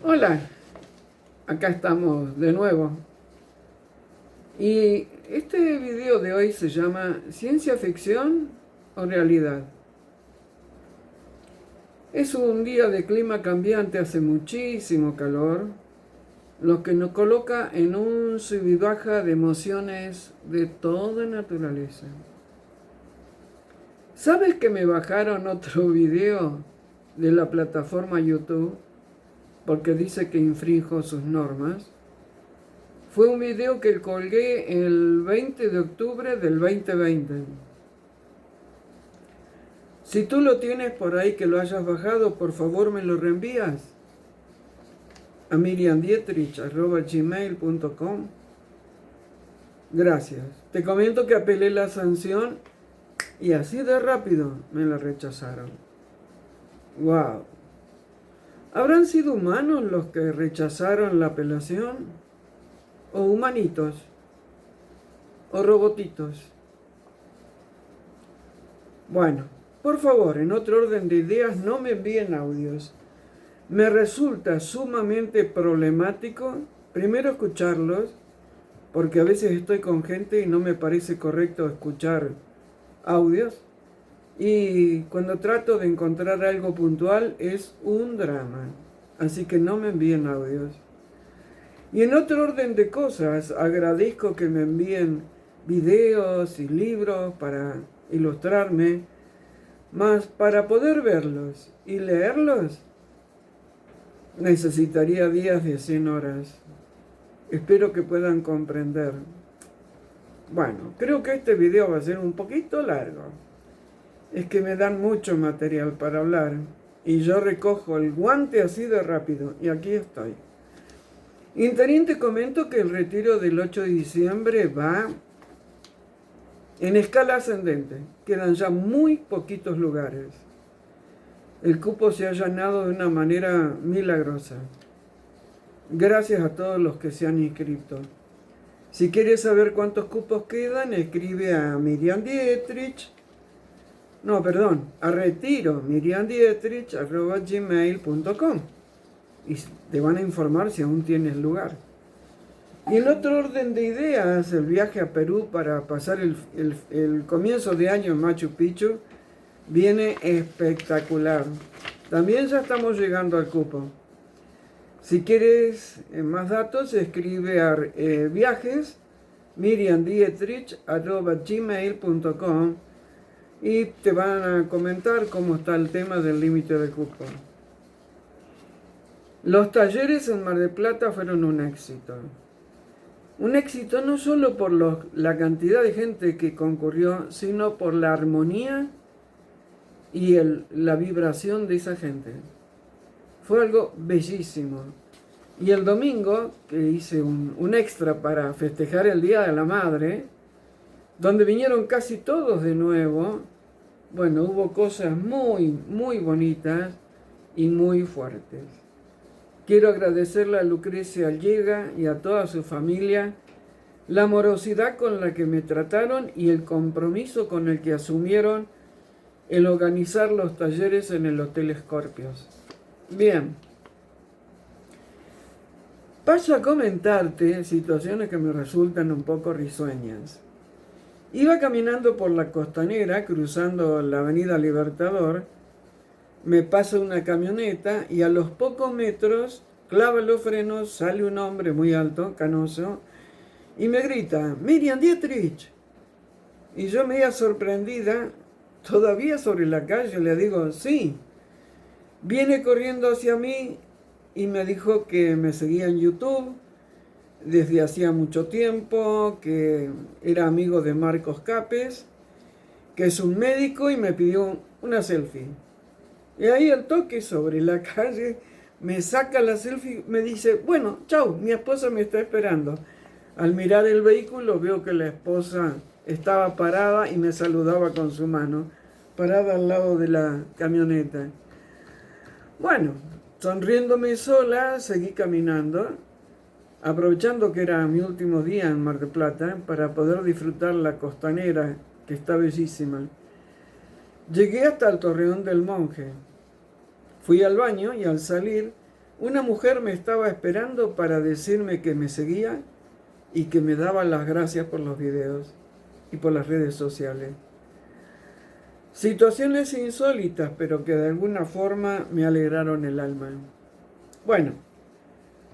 Hola, acá estamos de nuevo. Y este video de hoy se llama ¿Ciencia ficción o realidad? Es un día de clima cambiante, hace muchísimo calor, lo que nos coloca en un sub y baja de emociones de toda naturaleza. ¿Sabes que me bajaron otro video de la plataforma YouTube porque dice que infrinjo sus normas? Fue un video que colgué el 20 de octubre del 2020. Si tú lo tienes por ahí que lo hayas bajado, por favor me lo reenvías a miriamdietrich@gmail.com. Gracias. Te comento que apelé la sanción y así de rápido me la rechazaron. ¡Wow! ¿Habrán sido humanos los que rechazaron la apelación? ¿O humanitos? ¿O robotitos? Bueno, por favor, en otro orden de ideas, no me envíen audios. Me resulta sumamente problemático, primero escucharlos, porque a veces estoy con gente y no me parece correcto escuchar audios. Y cuando trato de encontrar algo puntual es un drama. Así que no me envíen audios. Y en otro orden de cosas, agradezco que me envíen videos y libros para ilustrarme, mas para poder verlos y leerlos necesitaría días de 100 horas. Espero que puedan comprender. Bueno, creo que este video va a ser un poquito largo. Es que me dan mucho material para hablar y yo recojo el guante así de rápido y aquí estoy. Interín, te comento que el retiro del 8 de diciembre va en escala ascendente. Quedan ya muy poquitos lugares. El cupo se ha llenado de una manera milagrosa. Gracias a todos los que se han inscrito. Si quieres saber cuántos cupos quedan, escribe a Miriam Dietrich. No, perdón, a retiro miriamdietrich@gmail.com y te van a informar si aún tienes lugar. Y en otro orden de ideas, el viaje a Perú para pasar el comienzo de año en Machu Picchu viene espectacular. También ya estamos llegando al cupo. Si quieres más datos, escribe a viajes miriamdietrich@gmail.com y te van a comentar cómo está el tema del límite de cupo. Los talleres en Mar del Plata fueron un éxito. Un éxito no solo por la cantidad de gente que concurrió, sino por la armonía y la vibración de esa gente. Fue algo bellísimo. Y el domingo, que hice un extra para festejar el Día de la Madre, donde vinieron casi todos de nuevo, bueno, hubo cosas muy, muy bonitas y muy fuertes. Quiero agradecerle a Lucrecia Allega y a toda su familia la amorosidad con la que me trataron y el compromiso con el que asumieron el organizar los talleres en el Hotel Scorpios. Bien, paso a comentarte situaciones que me resultan un poco risueñas. Iba caminando por la Costanera, cruzando la Avenida Libertador, me pasa una camioneta y a los pocos metros clava los frenos, sale un hombre muy alto, canoso, y me grita, Miriam Dietrich. Y yo media sorprendida, todavía sobre la calle, le digo, sí. Viene corriendo hacia mí y me dijo que me seguía en YouTube desde hacía mucho tiempo, que era amigo de Marcos Capes, que es un médico y me pidió una selfie. Y ahí al toque sobre la calle me saca la selfie, me dice, bueno, chau, mi esposa me está esperando. Al mirar el vehículo veo que la esposa estaba parada y me saludaba con su mano, parada al lado de la camioneta. Bueno, sonriéndome sola, seguí caminando, aprovechando que era mi último día en Mar del Plata para poder disfrutar la Costanera, que está bellísima. Llegué hasta el Torreón del Monje. Fui al baño y al salir Una mujer me estaba esperando para decirme que me seguía y que me daba las gracias por los videos y por las redes sociales. Situaciones insólitas, pero que de alguna forma me alegraron el alma. Bueno,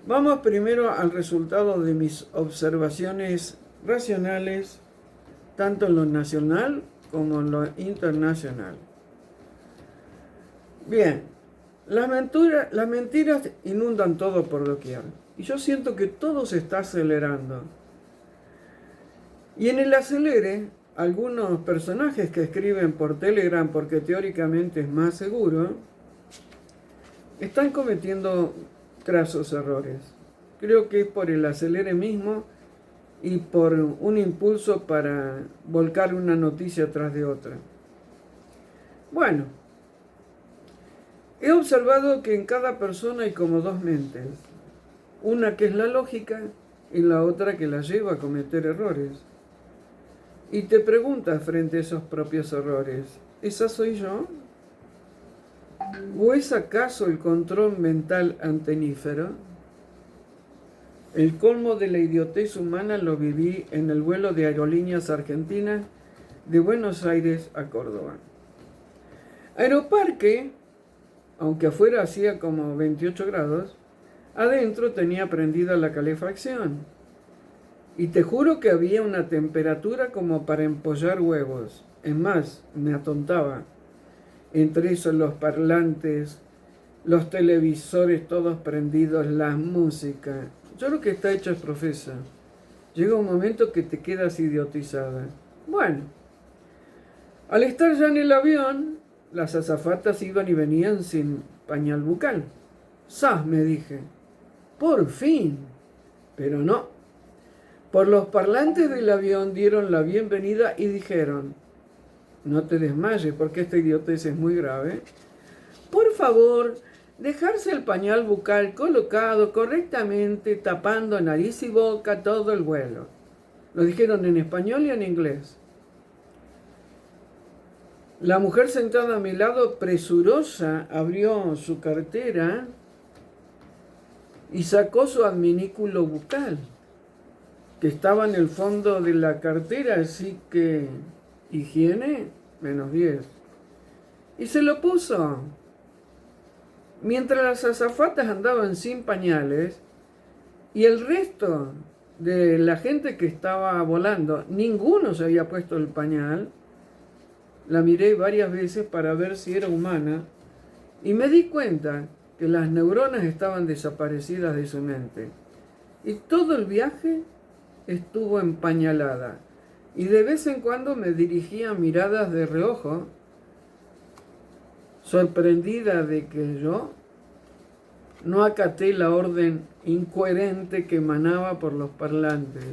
vamos primero al resultado de mis observaciones racionales, tanto en lo nacional como en lo internacional. Bien, las mentiras inundan todo por doquier. Y yo siento que todo se está acelerando. Y en el acelere, algunos personajes que escriben por Telegram, porque teóricamente es más seguro, están cometiendo grasos errores. Creo que es por el acelere mismo y por un impulso para volcar una noticia tras de otra. Bueno, he observado que en cada persona hay como dos mentes. Una que es la lógica y la otra que la lleva a cometer errores. Y te preguntas frente a esos propios errores, ¿esa soy yo? ¿O es acaso el control mental antenífero? El colmo de la idiotez humana lo viví en el vuelo de Aerolíneas Argentinas de Buenos Aires a Córdoba. Aeroparque, aunque afuera hacía como 28 grados, adentro tenía prendida la calefacción. Y te juro que había una temperatura como para empollar huevos. Es más, me atontaba. Entre eso los parlantes, los televisores todos prendidos, la música. Yo lo que está hecho es profesa. Llega un momento que te quedas idiotizada. Bueno, al estar ya en el avión, las azafatas iban y venían sin pañal bucal. ¡Sas!, me dije. ¡Por fin! Pero no. Por los parlantes del avión dieron la bienvenida y dijeron: no te desmayes porque esta idiotez es muy grave. Por favor, dejarse el pañal bucal colocado correctamente, tapando nariz y boca todo el vuelo. Lo dijeron en español y en inglés. La mujer sentada a mi lado, presurosa, abrió su cartera y sacó su adminículo bucal, que estaba en el fondo de la cartera, así que higiene, -10. Y se lo puso. Mientras las azafatas andaban sin pañales y el resto de la gente que estaba volando, ninguno se había puesto el pañal, la miré varias veces para ver si era humana y me di cuenta que las neuronas estaban desaparecidas de su mente. Y todo el viaje estuvo empañalada. Y de vez en cuando me dirigía miradas de reojo, sorprendida de que yo no acaté la orden incoherente que emanaba por los parlantes.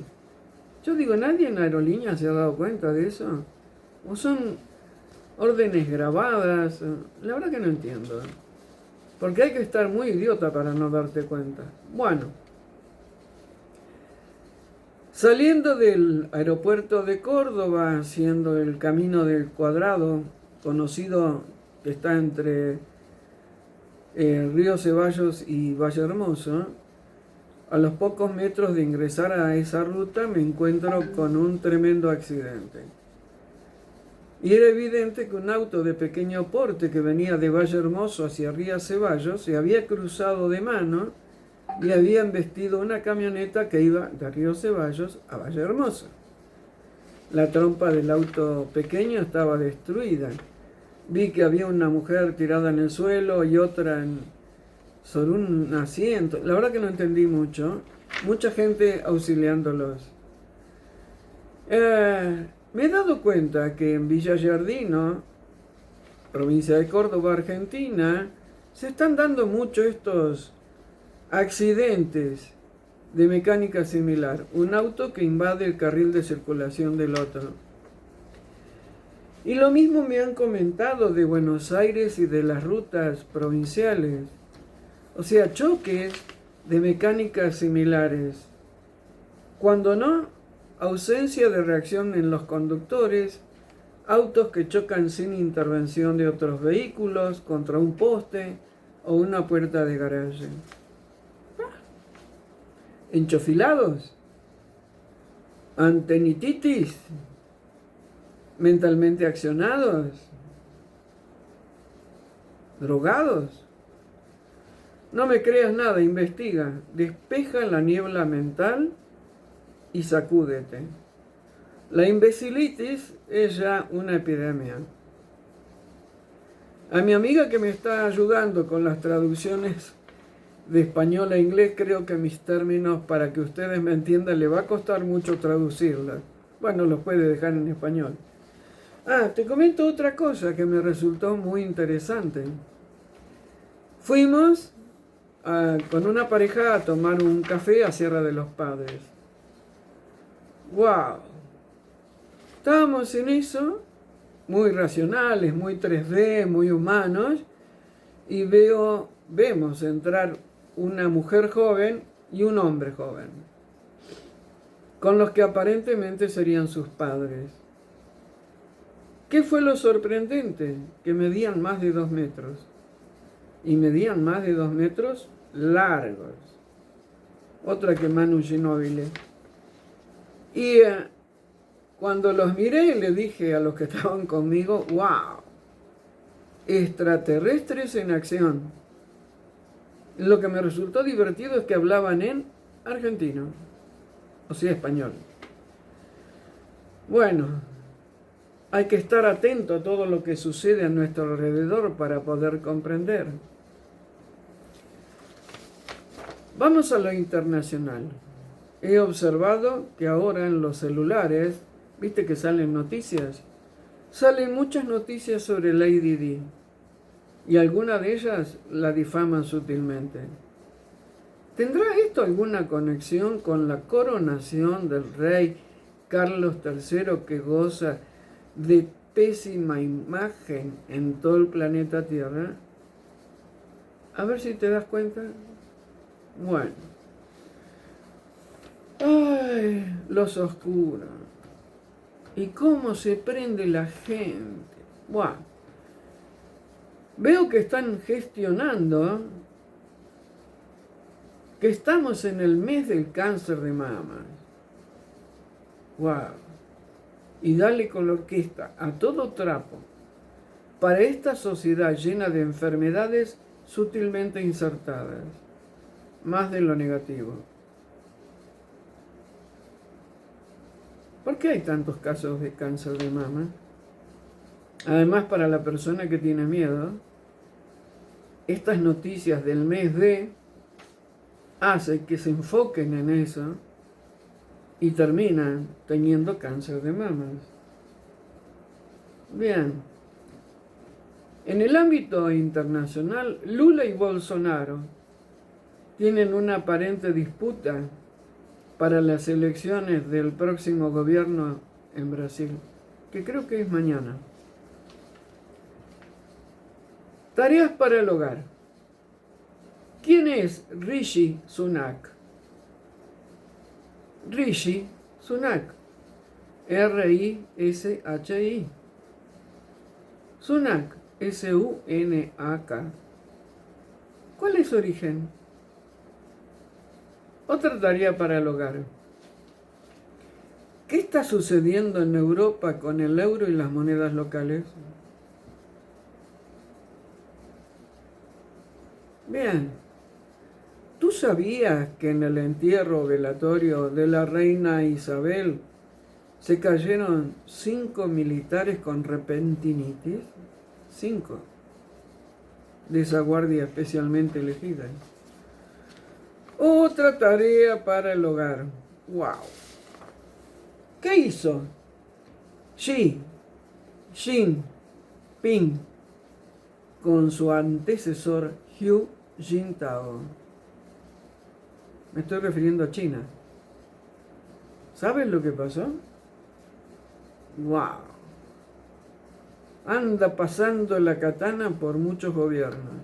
Yo digo, ¿nadie en Aerolíneas se ha dado cuenta de eso? ¿O son órdenes grabadas? La verdad que no entiendo. Porque hay que estar muy idiota para no darte cuenta. Bueno, saliendo del aeropuerto de Córdoba, haciendo el Camino del Cuadrado, conocido, que está entre Río Ceballos y Valle Hermoso, a los pocos metros de ingresar a esa ruta me encuentro con un tremendo accidente. Y era evidente que un auto de pequeño porte que venía de Valle Hermoso hacia Río Ceballos se había cruzado de mano y había embestido una camioneta que iba de Río Ceballos a Valle Hermoso. La trompa del auto pequeño estaba destruida. Vi que había una mujer tirada en el suelo y otra sobre un asiento. La verdad que no entendí mucho. Mucha gente auxiliándolos. Me he dado cuenta que en Villa Giardino, provincia de Córdoba, Argentina, se están dando mucho estos accidentes de mecánica similar. Un auto que invade el carril de circulación del otro. Y lo mismo me han comentado de Buenos Aires y de las rutas provinciales. O sea, choques de mecánicas similares. Cuando no, ausencia de reacción en los conductores, autos que chocan sin intervención de otros vehículos contra un poste o una puerta de garaje. enchofilados, antenititis, mentalmente accionados, drogados. No me creas nada, investiga, despeja la niebla mental y sacúdete. La imbecilitis es ya una epidemia. A mi amiga que me está ayudando con las traducciones de español a inglés, creo que mis términos, para que ustedes me entiendan, le va a costar mucho traducirlas. Bueno, los puede dejar en español. Te comento otra cosa que me resultó muy interesante. Fuimos con una pareja a tomar un café a Sierra de los Padres. ¡Wow! Estábamos en eso, muy racionales, muy 3D, muy humanos, y vemos entrar una mujer joven y un hombre joven, con los que aparentemente serían sus padres. ¿Qué fue lo sorprendente? Que medían más de 2 metros. Y medían más de 2 metros largos. Otra que Manu Ginóbili. Y cuando los miré, le dije a los que estaban conmigo, ¡wow! Extraterrestres en acción. Lo que me resultó divertido es que hablaban en argentino, o sea, español. Bueno, hay que estar atento a todo lo que sucede a nuestro alrededor para poder comprender. Vamos a lo internacional. He observado que ahora en los celulares, viste que salen noticias, salen muchas noticias sobre Lady Di, y algunas de ellas la difaman sutilmente. ¿Tendrá esto alguna conexión con la coronación del rey Carlos III, que goza de pésima imagen en todo el planeta Tierra? A ver si te das cuenta. Bueno. ¡Ay! Los oscuros. ¿Y cómo se prende la gente? ¡Buah! Veo que están gestionando que estamos en el mes del cáncer de mama. ¡Wow! Y dale con la orquesta a todo trapo para esta sociedad llena de enfermedades sutilmente insertadas, más de lo negativo. ¿Por qué hay tantos casos de cáncer de mama? Además, para la persona que tiene miedo, estas noticias del mes de hacen que se enfoquen en eso y terminan teniendo cáncer de mamas. Bien. En el ámbito internacional, Lula y Bolsonaro tienen una aparente disputa para las elecciones del próximo gobierno en Brasil, que creo que es mañana. Tareas para el hogar. ¿Quién es Rishi Sunak? Rishi Sunak. R-I-S-H-I. Sunak. S-U-N-A-K. ¿Cuál es su origen? Otra tarea para el hogar. ¿Qué está sucediendo en Europa con el euro y las monedas locales? Bien. ¿Tú sabías que en el entierro velatorio de la reina Isabel se cayeron 5 militares con repentinitis? 5. De esa guardia especialmente elegida. Otra tarea para el hogar. ¡Wow! ¿Qué hizo Xi Jinping con su antecesor Hu Jintao? Me estoy refiriendo a China. ¿Saben lo que pasó? ¡Wow! Anda pasando la katana por muchos gobiernos.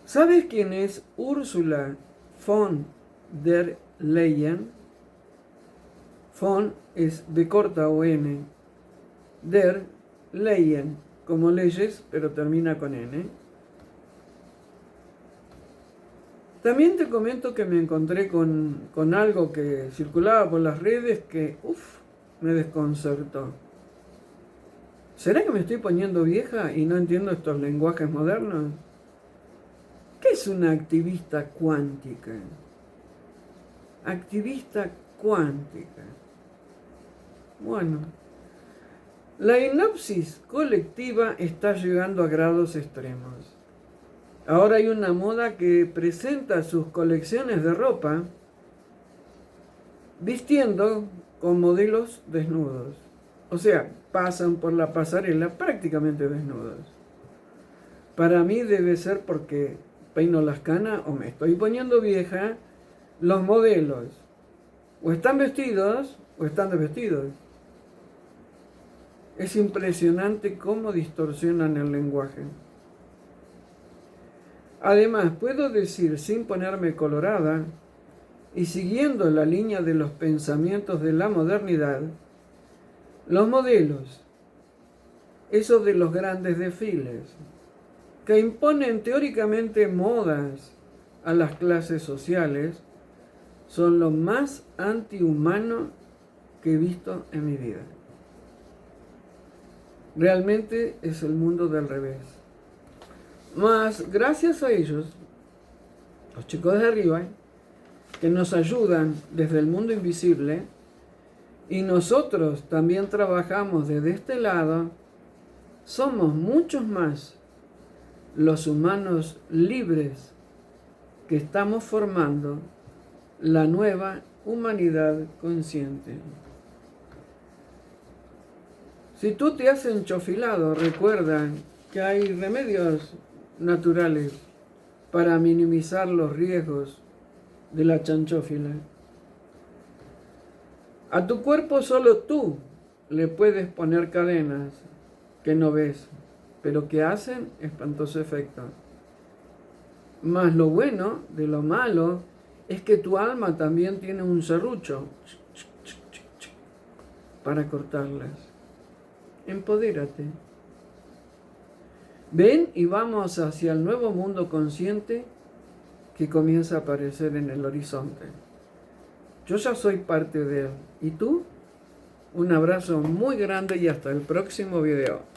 ¿Sabes quién es Ursula von der Leyen? Von es de corta o N. Der Leyen, como leyes, pero termina con N. También te comento que me encontré con algo que circulaba por las redes que, me desconcertó. ¿Será que me estoy poniendo vieja y no entiendo estos lenguajes modernos? ¿Qué es una activista cuántica? Activista cuántica. Bueno, la hipnosis colectiva está llegando a grados extremos. Ahora hay una moda que presenta sus colecciones de ropa vistiendo con modelos desnudos. O sea, pasan por la pasarela prácticamente desnudos. Para mí debe ser porque peino las canas o me estoy poniendo vieja. Los modelos o están vestidos o están desvestidos. Es impresionante cómo distorsionan el lenguaje. Además, puedo decir sin ponerme colorada y siguiendo la línea de los pensamientos de la modernidad, los modelos, esos de los grandes desfiles, que imponen teóricamente modas a las clases sociales, son lo más antihumano que he visto en mi vida. Realmente es el mundo del revés. Mas gracias a ellos, los chicos de arriba, que nos ayudan desde el mundo invisible, y nosotros también trabajamos desde este lado, somos muchos más los humanos libres que estamos formando la nueva humanidad consciente. Si tú te has enchofilado, recuerda que hay remedios naturales para minimizar los riesgos de la chanchófila. A tu cuerpo solo tú le puedes poner cadenas que no ves, pero que hacen espantoso efecto. Mas lo bueno de lo malo es que tu alma también tiene un serrucho para cortarlas. Empodérate. Ven y vamos hacia el nuevo mundo consciente que comienza a aparecer en el horizonte. Yo ya soy parte de él. ¿Y tú? Un abrazo muy grande y hasta el próximo video.